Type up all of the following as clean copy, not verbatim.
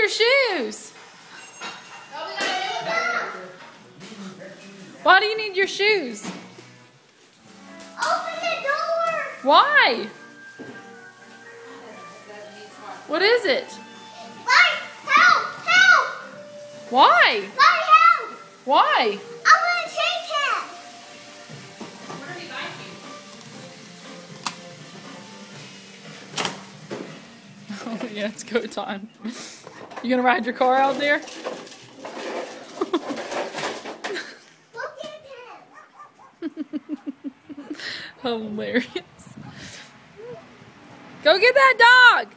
your shoes? Why do you need your shoes? Open the door. Why? What is it? Help! Help! Why? Help! Why? I want to chase him. What are you biking? Oh yeah, it's go time. You gonna ride your car out there? Look at him. Hilarious. Go get that dog!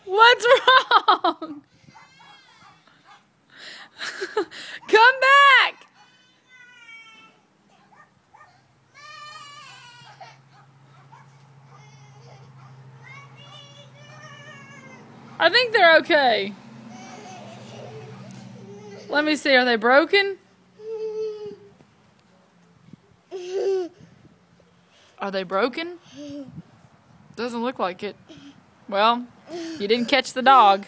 What's wrong? Come back! I think they're okay. Let me see, are they broken? Are they broken? Doesn't look like it. Well, you didn't catch the dog.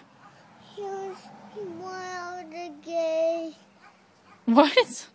He was wild again. What?